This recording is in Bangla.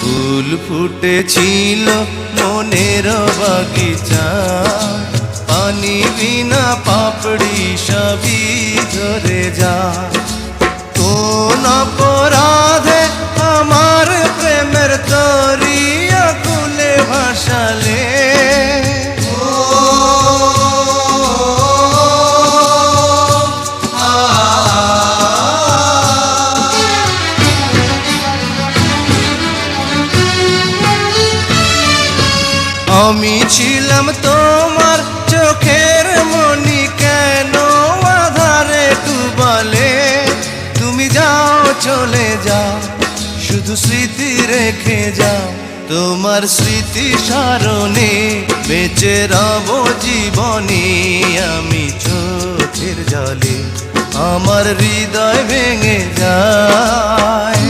ফুল ফুটেছিল মনের বাগিচা, পানি বিনা পাপড়ি সবই ঝরে যা। কোন অপরাধে আমার প্রেমের তরিয়া খুলে ভাসালে, আমি ছিলাম তোমার চোখের মনি, কেন আধারে ডুবালে? তুমি যাও চলে যাও, শুধু স্মৃতি রেখে যাও। তোমার স্মৃতি স্মরণে বেঁচে রব জীবনে। আমি চোখের জলে আমার হৃদয় ভেঙে যায়।